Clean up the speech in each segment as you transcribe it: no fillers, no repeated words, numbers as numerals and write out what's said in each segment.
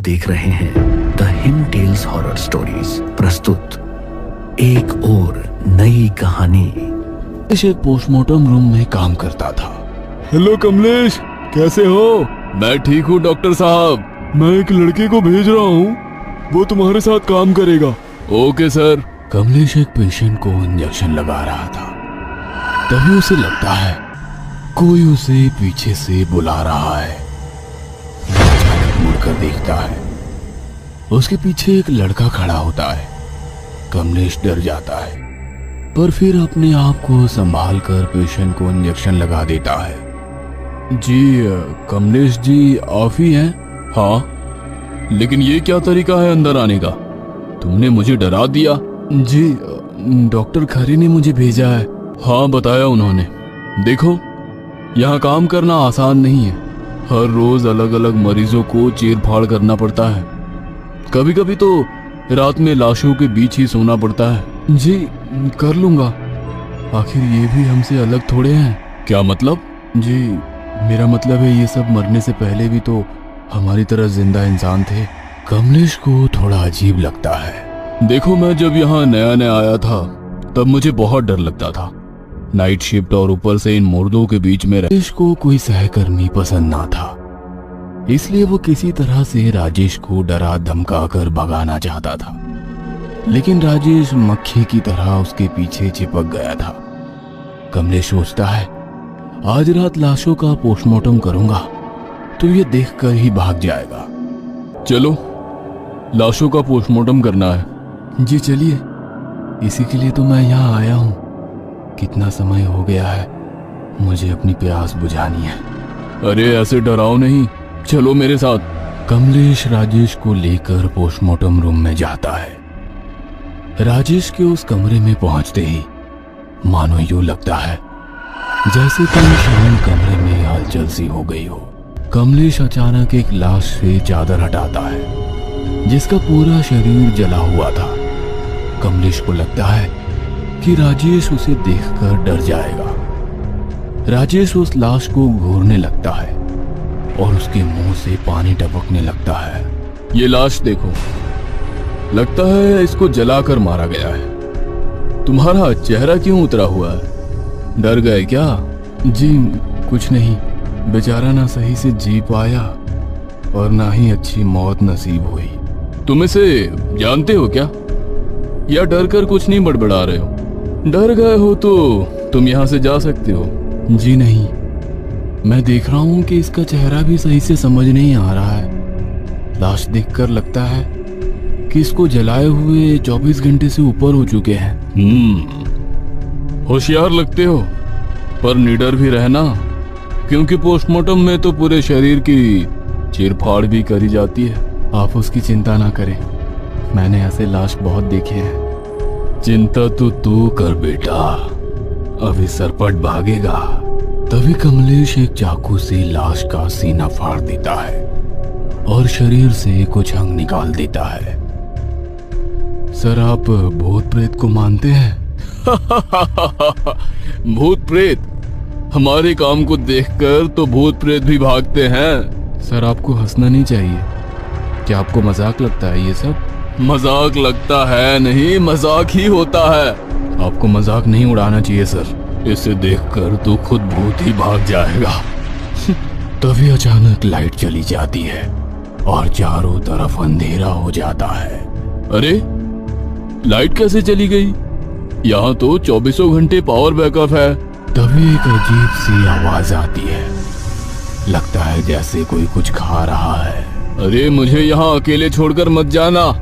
देख रहे हैं the him tales horror stories प्रस्तुत एक और नई कहानी। एक पोस्टमार्टम रूम में काम करता था। हेलो कमलेश, कैसे हो? मैं ठीक हूँ डॉक्टर साहब। मैं एक लड़के को भेज रहा हूँ, वो तुम्हारे साथ काम करेगा। Okay sir. कमलेश एक पेशेंट को इंजेक्शन लगा रहा था, तभी उसे लगता है कोई उसे पीछे से बुला रहा है। अचानक मुड़कर देखता है, उसके पीछे एक लड़का खड़ा होता है। कमलेश डर जाता है, पर फिर अपने आप को संभाल कर पेशेंट को इंजेक्शन लगा देता है। जी कमलेश जी आप ही हैं? हाँ, लेकिन ये क्या तरीका है अंदर आने का? तुमने मुझे डरा दिया। जी डॉक्टर खरी ने मुझे भेजा है। हाँ बताया उन्होंने। देखो यहाँ काम करना आसान नहीं है, हर रोज अलग अलग मरीजों को चीर फाड़ करना पड़ता है। कभी कभी तो रात में लाशों के बीच ही सोना पड़ता है। जी कर लूंगा, आखिर ये भी हमसे अलग थोड़े हैं। क्या मतलब? जी मेरा मतलब है ये सब मरने से पहले भी तो हमारी तरह जिंदा इंसान थे। कमलेश को थोड़ा अजीब लगता है। देखो मैं जब यहाँ नया नया आया था तब मुझे बहुत डर लगता था। नाइट शिफ्ट और ऊपर से इन मुर्दों के बीच में राजेश को कोई सहकर्मी पसंद ना था, इसलिए वो किसी तरह से राजेश को डरा धमका कर भगाना चाहता था। लेकिन राजेश मक्खी की तरह उसके पीछे चिपक गया था। कमलेश सोचता है आज रात लाशों का पोस्टमार्टम करूंगा तो ये देखकर ही भाग जाएगा। चलो लाशों का पोस्टमार्टम करना है। जी चलिए, इसी के लिए तो मैं यहाँ आया हूँ। कितना समय हो गया है, मुझे अपनी प्यास बुझानी है। अरे ऐसे डराओ नहीं, चलो मेरे साथ। कमलेश राजेश को लेकर पोस्टमार्टम रूम में जाता है। राजेश के उस कमरे में पहुंचते ही मानो यूं लगता है जैसे कोई शांत कमरे में हलचल सी हो गई हो। कमलेश अचानक एक लाश से चादर हटाता है जिसका पूरा शरीर जला हुआ था। कमलेश को लगता है कि राजेश उसे देखकर डर जाएगा। राजेश उस लाश को घूरने लगता है और उसके मुंह से पानी टपकने लगता है। ये लाश देखो, लगता है इसको जलाकर मारा गया है। तुम्हारा चेहरा क्यों उतरा हुआ है? डर गए क्या? जी कुछ नहीं, बेचारा ना सही से जी पाया और ना ही अच्छी मौत नसीब हुई। तुम इसे जानते हो क्या, या डर कर कुछ नहीं बड़बड़ा रहे हो? डर गए हो तो तुम यहाँ से जा सकते हो। जी नहीं, मैं देख रहा हूँ कि इसका चेहरा भी सही से समझ नहीं आ रहा है। लाश देखकर लगता है कि इसको जलाए हुए 24 घंटे से ऊपर हो चुके हैं। होशियार लगते हो, पर निडर भी रहना, क्योंकि पोस्टमार्टम में तो पूरे शरीर की चीरफाड़ भी करी जाती है। आप उसकी चिंता ना करें, मैंने ऐसे लाश बहुत देखे हैं। चिंता तो तू कर बेटा, अभी सरपट भागेगा। तभी कमलेश एक चाकू से लाश का सीना फाड़ देता है और शरीर से कुछ अंग निकाल देता है। सर आप भूत प्रेत को मानते हैं? भूत प्रेत? हमारे काम को देखकर तो भूत प्रेत भी भागते हैं। सर आपको हंसना नहीं चाहिए, क्या आपको मजाक लगता है ये सब? मजाक लगता है नहीं, मजाक ही होता है। आपको मजाक नहीं उड़ाना चाहिए सर, इसे देखकर तो खुद भूत ही भाग जाएगा। तभी अचानक लाइट चली जाती है और चारों तरफ अंधेरा हो जाता है। अरे लाइट कैसे चली गई? यहाँ तो 24 घंटे पावर बैकअप है। तभी एक अजीब सी आवाज आती है, लगता है जैसे कोई कुछ खा रहा है। अरे मुझे यहाँ अकेले छोड़कर मत जाना।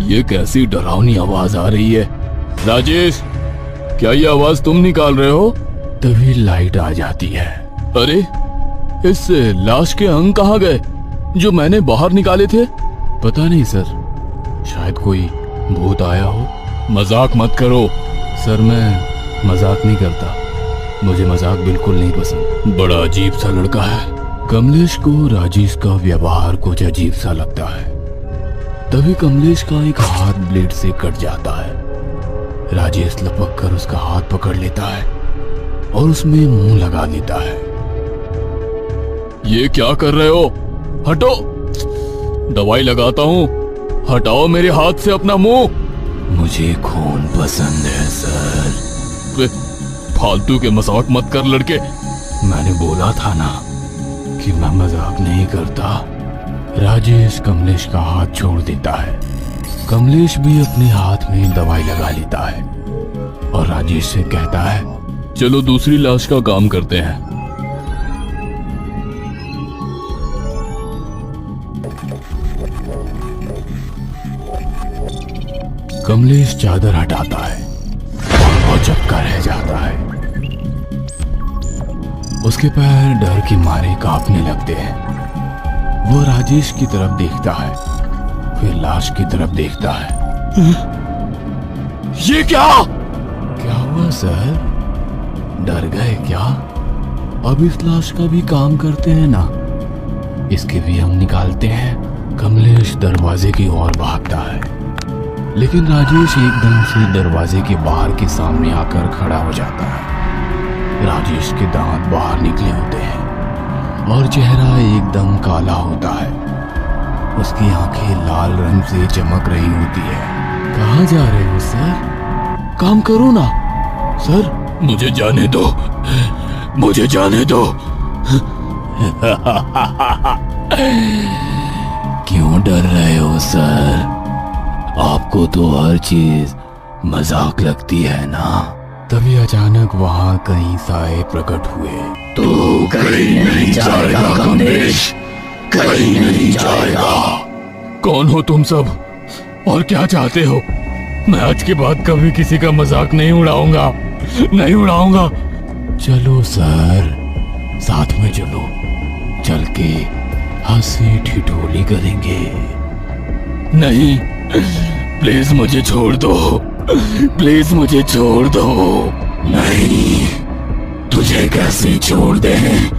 ये कैसी डरावनी आवाज आ रही है? राजेश, क्या ये आवाज तुम निकाल रहे हो? तभी लाइट आ जाती है। अरे इस लाश के अंग कहाँ गए जो मैंने बाहर निकाले थे? पता नहीं सर, शायद कोई भूत आया हो। मजाक मत करो। सर मैं मजाक नहीं करता, मुझे मजाक बिल्कुल नहीं पसंद। बड़ा अजीब सा लड़का है। कमलेश को राजेश का व्यवहार कुछ अजीब सा लगता है। तभी कमलेश का एक हाथ ब्लेड से कट जाता है। राजेश लपक कर उसका हाथ पकड़ लेता है और उसमें मुंह लगा देता है। ये क्या कर रहे हो? हटो। दवाई लगाता हूँ। हटाओ मेरे हाथ से अपना मुंह। मुझे खून पसंद है सर। फालतू के मजाक मत कर लड़के। मैंने बोला था ना कि मैं मजाक नहीं करता। राजेश कमलेश का हाथ छोड़ देता है। कमलेश भी अपने हाथ में दवाई लगा लेता है और राजेश से कहता है, चलो दूसरी लाश का काम करते हैं। कमलेश चादर हटाता है और वो झपका रह जाता है। उसके पैर डर के मारे कांपने लगते हैं। वो राजेश की तरफ देखता है, फिर लाश की तरफ देखता है। ये क्या हुआ सर? डर गए क्या? अब इस लाश का भी काम करते हैं ना, इसके भी हम निकालते हैं। कमलेश दरवाजे की ओर भागता है, लेकिन राजेश एकदम से दरवाजे के बाहर के सामने आकर खड़ा हो जाता है। राजेश के दांत बाहर निकले होते हैं और चेहरा एकदम काला होता है। उसकी आंखें लाल रंग से चमक रही होती है। कहाँ जा रहे हो सर? काम करो ना सर। मुझे जाने दो, मुझे जाने दो। क्यों डर रहे हो सर? आपको तो हर चीज मजाक लगती है ना। तभी अचानक वहां कई साए प्रकट हुए। तू कहीं नहीं जाएगा कमलेश, कहीं नहीं जाएगा। कौन हो तुम सब और क्या चाहते हो? मैं आज के बाद कभी किसी का मजाक नहीं उड़ाऊंगा, नहीं उड़ाऊंगा। चलो सर, साथ में चलो, चल के हंसी ठिठोली करेंगे। नहीं, प्लीज मुझे छोड़ दो, प्लीज मुझे छोड़ दो। नहीं, तुझे कैसे छोड़ दें?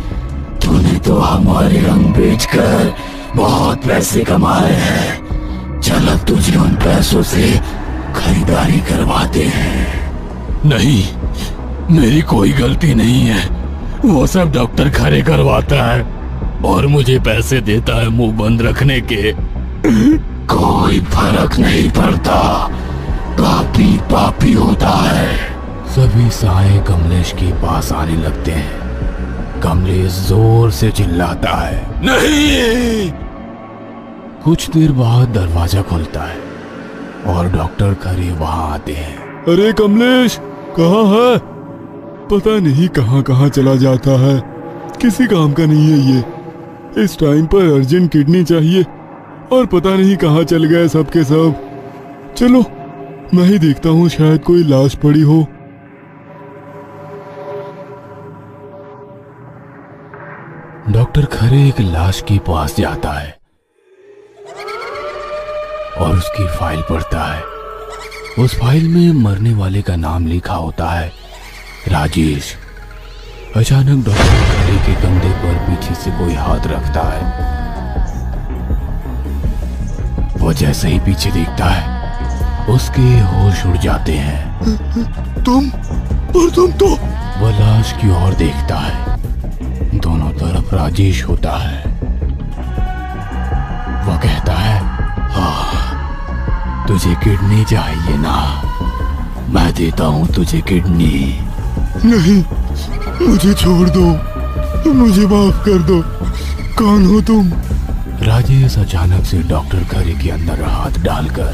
तूने तो हमारे रंग बेचकर बहुत पैसे कमाए हैं। चल अब तुझे उन पैसों से खरीदारी करवाते हैं। नहीं, मेरी कोई गलती नहीं है। वो सब डॉक्टर खरे करवाता है और मुझे पैसे देता है मुंह बंद रखने के। कोई फर्क नहीं पड़ता, पापी पापी होता है। सभी साए कमलेश के पास आने लगते हैं। कमलेश जोर से चिल्लाता है, नहीं। कुछ देर बाद दरवाजा खुलता है और डॉक्टर खरे वहां आते हैं। अरे कमलेश, कहाँ है? पता नहीं कहाँ कहाँ चला जाता है, किसी काम का नहीं है ये। इस टाइम पर अर्जेंट किडनी चाहिए और पता नहीं कहाँ चल गए सब के सब। चलो मैं ही देखता हूँ, शायद कोई लाश पड़ी हो। डॉक्टर खरे एक लाश के पास जाता है और उसकी फाइल पढ़ता है। उस फाइल में मरने वाले का नाम लिखा होता है, राजेश। अचानक डॉक्टर खरे के कंधे पर पीछे से कोई हाथ रखता है। वो जैसे ही पीछे देखता है, उसके होश उड़ जाते हैं। तुम तो। वह लाश की ओर देखता है, दोनों तरफ राजेश होता है। वो कहता है, हाँ, तुझे किडनी चाहिए ना? मैं देता हूं तुझे किडनी। नहीं, मुझे छोड़ दो, मुझे माफ कर दो। कौन हो तुम? राजेश अचानक से डॉक्टर खरे के अंदर हाथ डालकर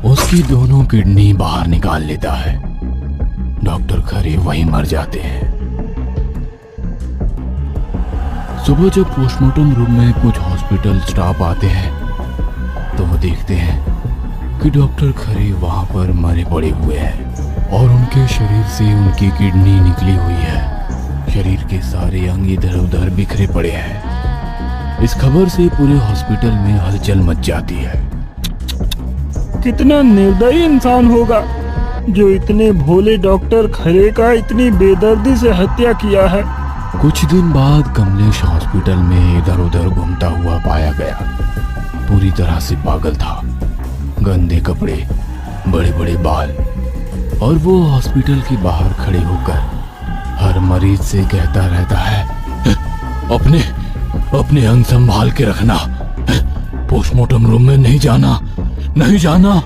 उसकी दोनों किडनी बाहर निकाल लेता है। डॉक्टर खरे वहीं मर जाते हैं। सुबह जब पोस्टमार्टम रूम में कुछ हॉस्पिटल स्टाफ आते हैं तो वो देखते हैं कि डॉक्टर खरे वहां पर मरे पड़े हुए हैं और उनके शरीर से उनकी किडनी निकली हुई है। शरीर के सारे अंग इधर उधर बिखरे पड़े हैं। इस खबर से पूरे हॉस्पिटल में हलचल मच जाती है। कितना निर्दयी इंसान होगा जो इतने भोले डॉक्टर खरे का इतनी बेदर्दी से हत्या किया है। कुछ दिन बाद कमलेश हॉस्पिटल में इधर उधर घूमता हुआ पाया गया। पूरी तरह से पागल था, गंदे कपड़े, बड़े बड़े बाल, और वो हॉस्पिटल के बाहर खड़े होकर हर मरीज से कहता रहता है, अपने अंग संभाल के रखना, पोस्टमार्टम रूम में नहीं जाना, नहीं जाना।